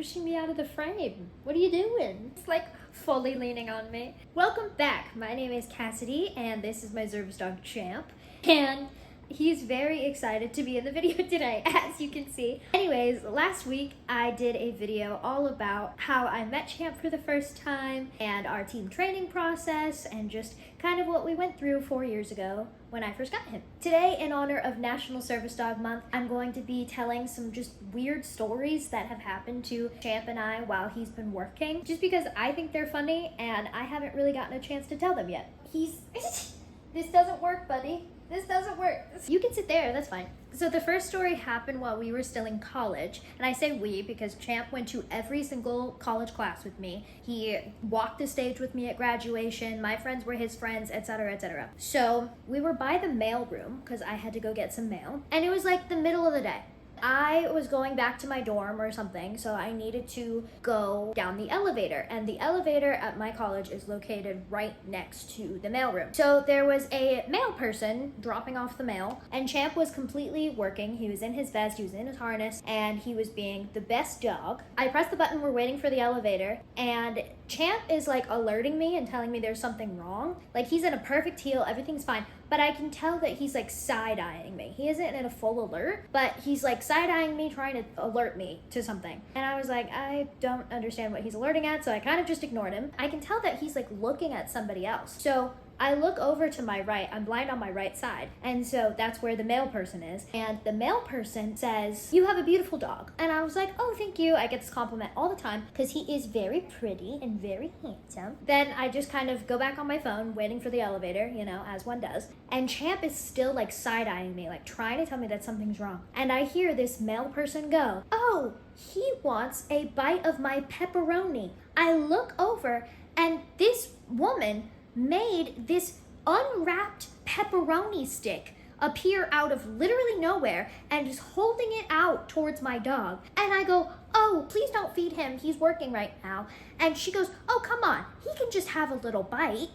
pushing me out of the frame. What are you doing? It's like fully leaning on me. Welcome back. My name is Cassidy, and this is my service dog, Champ. And he's very excited to be in the video today, as you can see. Anyways, last week I did a video all about how I met Champ for the first time and our team training process and just kind of what we went through 4 years ago when I first got him. Today, in honor of National Service Dog Month, I'm going to be telling some just weird stories that have happened to Champ and I while he's been working, just because I think they're funny and I haven't really gotten a chance to tell them yet. This doesn't work, buddy. This doesn't work. You can sit there, that's fine. So the first story happened while we were still in college. And I say we because Champ went to every single college class with me. He walked the stage with me at graduation. My friends were his friends, etc., etc. So we were by the mail room because I had to go get some mail. And it was like the middle of the day. I was going back to my dorm or something, so I needed to go down the elevator, and the elevator at my college is located right next to the mailroom. So there was a mail person dropping off the mail, and Champ was completely working. He was in his vest, he was in his harness, and he was being the best dog. I pressed the button, we're waiting for the elevator, and Champ is like alerting me and telling me there's something wrong. Like he's in a perfect heel, everything's fine. But I can tell that he's like side-eyeing me. He isn't in a full alert, but he's like side-eyeing me, trying to alert me to something. And I was like, I don't understand what he's alerting at, so I kind of just ignored him. I can tell that he's like looking at somebody else. So I look over to my right, I'm blind on my right side, and so that's where the mail person is, and the mail person says, "You have a beautiful dog." And I was like, "Oh, thank you." I get this compliment all the time because he is very pretty and very handsome. Then I just kind of go back on my phone, waiting for the elevator, you know, as one does, and Champ is still like side-eyeing me, like trying to tell me that something's wrong. And I hear this mail person go, "Oh, he wants a bite of my pepperoni." I look over, and this woman made this unwrapped pepperoni stick appear out of literally nowhere and just holding it out towards my dog. And I go, "Oh, please don't feed him. He's working right now." And she goes, "Oh, come on. He can just have a little bite."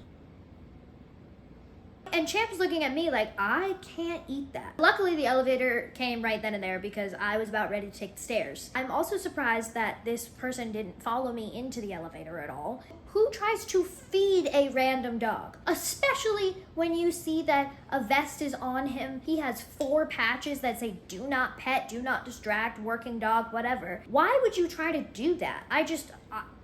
And Champ's looking at me like, I can't eat that. Luckily, the elevator came right then and there because I was about ready to take the stairs. I'm also surprised that this person didn't follow me into the elevator at all. Who tries to feed a random dog? Especially when you see that a vest is on him. He has 4 patches that say "do not pet," "do not distract," "working dog," whatever. Why would you try to do that?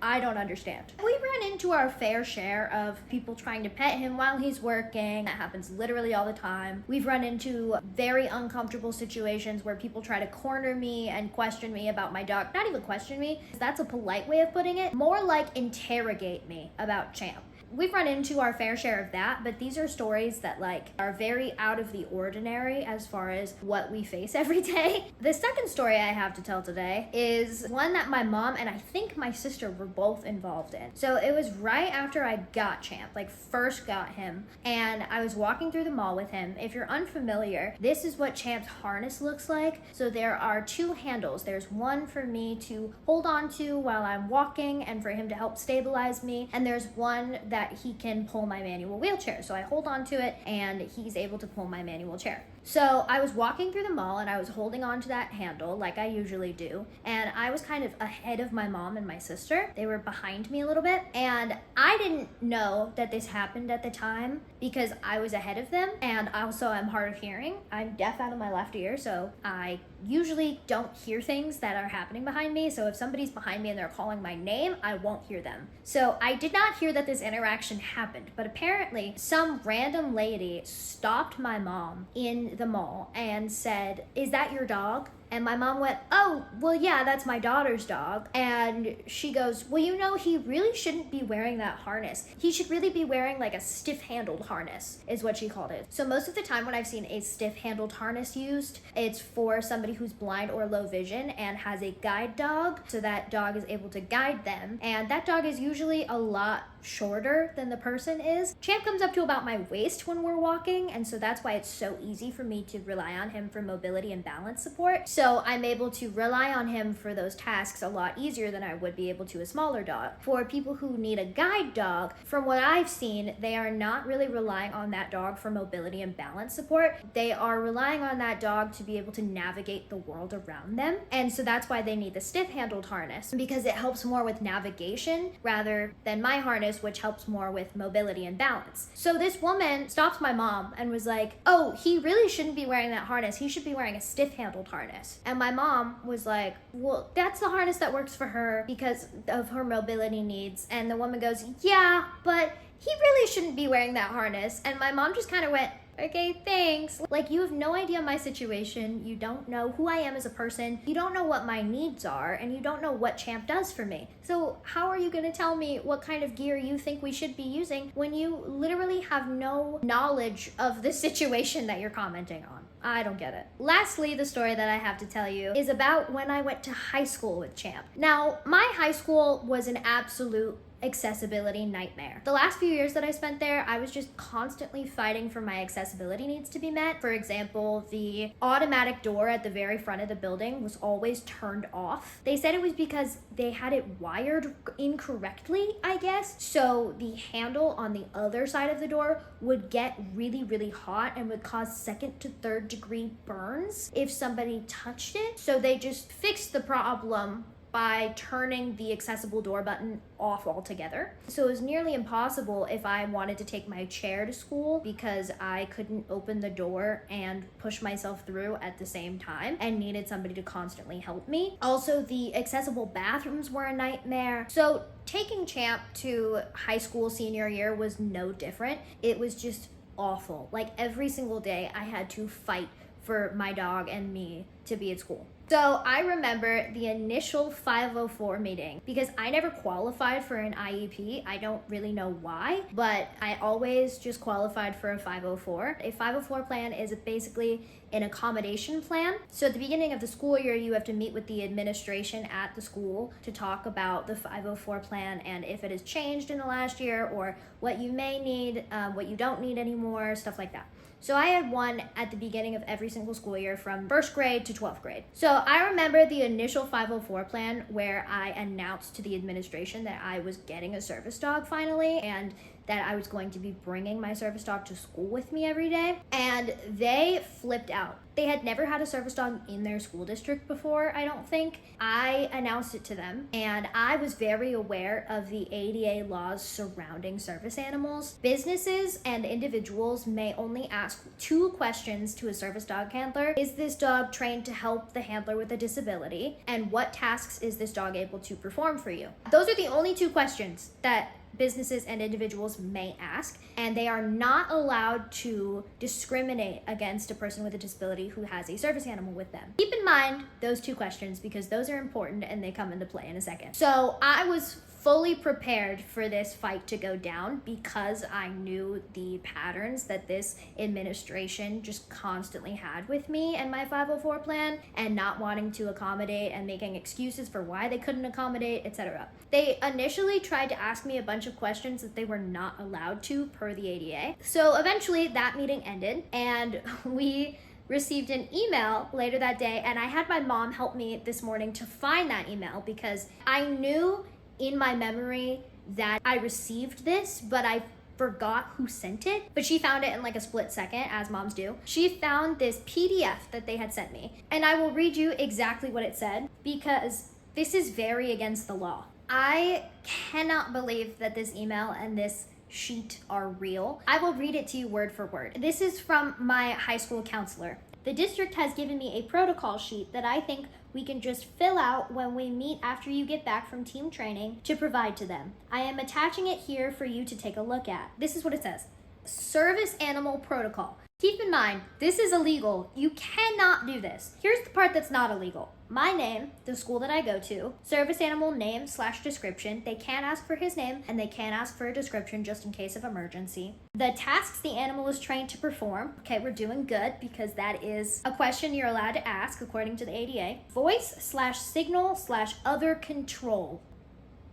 I don't understand. We run into our fair share of people trying to pet him while he's working. That happens literally all the time. We've run into very uncomfortable situations where people try to corner me and question me about my dog. Not even question me, that's a polite way of putting it. More like interrogate me about Champ. We've run into our fair share of that, but these are stories that like are very out of the ordinary as far as what we face every day. The second story I have to tell today is one that my mom and I think my sister were both involved in. So it was right after I got Champ, like first got him, and I was walking through the mall with him. If you're unfamiliar, this is what Champ's harness looks like. So there are 2 handles. There's one for me to hold on to while I'm walking and for him to help stabilize me, and there's one that he can pull my manual wheelchair. So I hold on to it and he's able to pull my manual chair. So I was walking through the mall and I was holding on to that handle like I usually do. And I was kind of ahead of my mom and my sister. They were behind me a little bit. And I didn't know that this happened at the time because I was ahead of them. And also I'm hard of hearing. I'm deaf out of my left ear. So I usually don't hear things that are happening behind me. So if somebody's behind me and they're calling my name, I won't hear them. So I did not hear that this interaction happened. But apparently some random lady stopped my mom in the mall and said, "Is that your dog?" And my mom went, "Oh, well, yeah, that's my daughter's dog." And she goes, "Well, you know, he really shouldn't be wearing that harness. He should really be wearing like a stiff-handled harness," is what she called it. So most of the time when I've seen a stiff-handled harness used, it's for somebody who's blind or low vision and has a guide dog, so that dog is able to guide them. And that dog is usually a lot shorter than the person is. Champ comes up to about my waist when we're walking, and so that's why it's so easy for me to rely on him for mobility and balance support. So So I'm able to rely on him for those tasks a lot easier than I would be able to a smaller dog. For people who need a guide dog, from what I've seen, they are not really relying on that dog for mobility and balance support. They are relying on that dog to be able to navigate the world around them. And so that's why they need the stiff-handled harness, because it helps more with navigation rather than my harness, which helps more with mobility and balance. So this woman stopped my mom and was like, oh, he really shouldn't be wearing that harness. He should be wearing a stiff-handled harness. And my mom was like, well, that's the harness that works for her because of her mobility needs. And the woman goes, yeah, but he really shouldn't be wearing that harness. And my mom just kind of went, okay, thanks. Like, you have no idea my situation. You don't know who I am as a person. You don't know what my needs are, and you don't know what Champ does for me. So how are you going to tell me what kind of gear you think we should be using when you literally have no knowledge of the situation that you're commenting on? I don't get it. Lastly, the story that I have to tell you is about when I went to high school with Champ. Now, my high school was an absolute accessibility nightmare. The last few years that I spent there, I was just constantly fighting for my accessibility needs to be met. For example, the automatic door at the very front of the building was always turned off. They said it was because they had it wired incorrectly, I guess. So the handle on the other side of the door would get really, really hot and would cause second to third degree burns if somebody touched it. So they just fixed the problem by turning the accessible door button off altogether. So it was nearly impossible if I wanted to take my chair to school because I couldn't open the door and push myself through at the same time and needed somebody to constantly help me. Also, the accessible bathrooms were a nightmare. So taking Champ to high school senior year was no different. It was just awful. Like, every single day I had to fight for my dog and me to be at school. So I remember the initial 504 meeting because I never qualified for an IEP. I don't really know why, but I always just qualified for a 504. A 504 plan is basically an accommodation plan. So at the beginning of the school year, you have to meet with the administration at the school to talk about the 504 plan and if it has changed in the last year or what you may need, what you don't need anymore, stuff like that. So I had one at the beginning of every single school year from first grade to 12th grade. So I remember the initial 504 plan where I announced to the administration that I was getting a service dog finally and that I was going to be bringing my service dog to school with me every day. And they flipped out. They had never had a service dog in their school district before, I don't think. I announced it to them, and I was very aware of the ADA laws surrounding service animals. Businesses and individuals may only ask 2 questions to a service dog handler. Is this dog trained to help the handler with a disability? And what tasks is this dog able to perform for you? Those are the only 2 questions that businesses and individuals may ask, and they are not allowed to discriminate against a person with a disability who has a service animal with them. Keep in mind those 2 questions because those are important and they come into play in a second. So I was fully prepared for this fight to go down because I knew the patterns that this administration just constantly had with me and my 504 plan and not wanting to accommodate and making excuses for why they couldn't accommodate, etc. They initially tried to ask me a bunch of questions that they were not allowed to per the ADA. So eventually that meeting ended and we received an email later that day, and I had my mom help me this morning to find that email because I knew in my memory that I received this, but I forgot who sent it. But she found it in like a split second, as moms do. She found this PDF that they had sent me, and I will read you exactly what it said because this is very against the law. I cannot believe that this email and this sheet are real. I will read it to you word for word. This is from my high school counselor. The district has given me a protocol sheet that I think we can just fill out when we meet after you get back from team training to provide to them. I am attaching it here for you to take a look at. This is what it says. Service animal protocol. Keep in mind, this is illegal. You cannot do this. Here's the part that's not illegal. My name, the school that I go to, service animal name / description. They can ask for his name and they can ask for a description just in case of emergency. The tasks the animal is trained to perform. Okay, we're doing good because that is a question you're allowed to ask according to the ADA. Voice / signal / other control.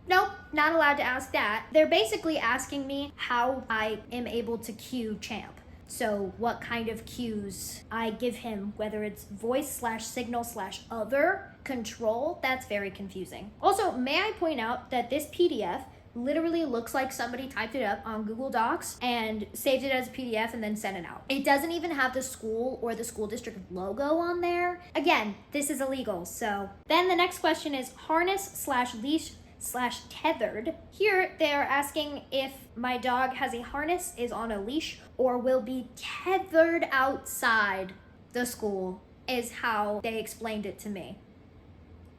Nope, not allowed to ask that. They're basically asking me how I am able to cue Champ. So what kind of cues I give him, whether it's voice/signal/other control, that's very confusing. Also, may I point out that this PDF literally looks like somebody typed it up on Google Docs and saved it as a PDF and then sent it out. It doesn't even have the school or the school district logo on there. Again, this is illegal. So then the next question is harness/leash/tethered. Here they're asking if my dog has a harness, is on a leash, or will be tethered outside the school, is how they explained it to me.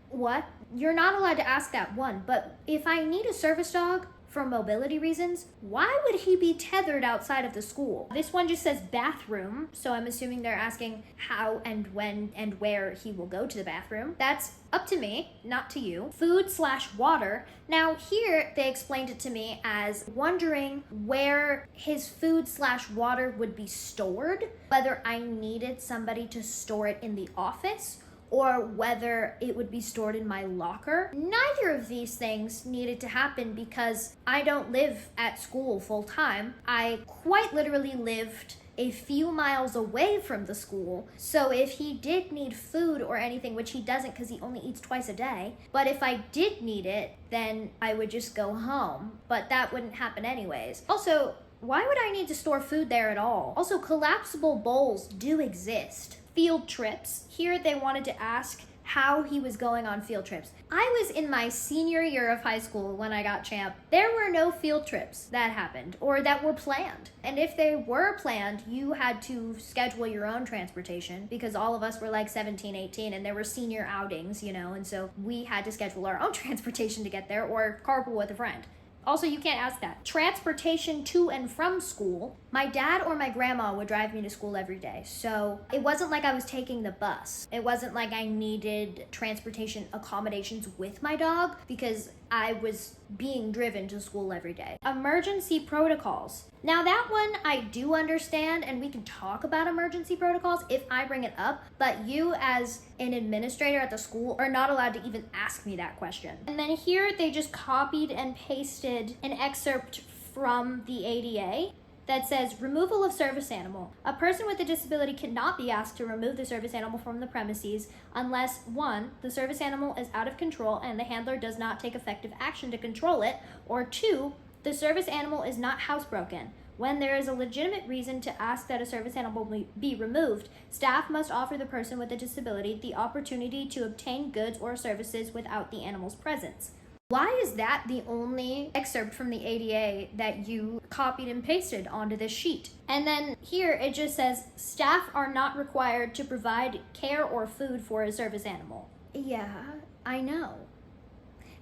What? You're not allowed to ask that, one, but if I need a service dog for mobility reasons, why would he be tethered outside of the school? This one just says bathroom, so I'm assuming they're asking how and when and where he will go to the bathroom. That's up to me, not to you. Food/water. Now here they explained it to me as wondering where his food/water would be stored, whether I needed somebody to store it in the office or whether it would be stored in my locker. Neither of these things needed to happen because I don't live at school full time. I quite literally lived a few miles away from the school. So if he did need food or anything, which he doesn't because he only eats twice a day, but if I did need it, then I would just go home. But that wouldn't happen anyways. Also, why would I need to store food there at all? Also, collapsible bowls do exist. Field trips. Here they wanted to ask how he was going on field trips. I was in my senior year of high school when I got Champ. There were no field trips that happened or that were planned. And if they were planned, you had to schedule your own transportation because all of us were like 17, 18 and there were senior outings, and so we had to schedule our own transportation to get there or carpool with a friend. Also, you can't ask that. Transportation to and from school. My dad or my grandma would drive me to school every day. So it wasn't like I was taking the bus. It wasn't like I needed transportation accommodations with my dog because I was being driven to school every day. Emergency protocols. Now that one I do understand, and we can talk about emergency protocols if I bring it up, but you as an administrator at the school are not allowed to even ask me that question. And then here they just copied and pasted an excerpt from the ADA that says removal of service animal. A person with a disability cannot be asked to remove the service animal from the premises unless 1, the service animal is out of control and the handler does not take effective action to control it, or 2, the service animal is not housebroken. When there is a legitimate reason to ask that a service animal be removed, staff must offer the person with a disability the opportunity to obtain goods or services without the animal's presence. Why is that the only excerpt from the ADA that you copied and pasted onto this sheet? And then here it just says, staff are not required to provide care or food for a service animal. Yeah, I know.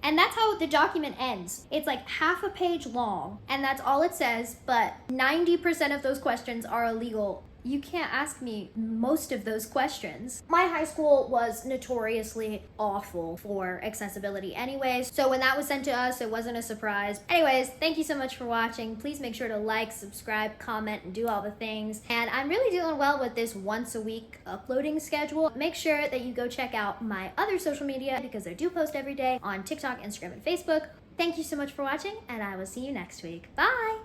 And that's how the document ends. It's like half a page long, and that's all it says, but 90% of those questions are illegal. You can't ask me most of those questions. My high school was notoriously awful for accessibility anyways, so when that was sent to us, it wasn't a surprise. Anyways, thank you so much for watching. Please make sure to like, subscribe, comment, and do all the things. And I'm really doing well with this once a week uploading schedule. Make sure that you go check out my other social media because I do post every day on TikTok, Instagram, and Facebook. Thank you so much for watching, and I will see you next week. Bye!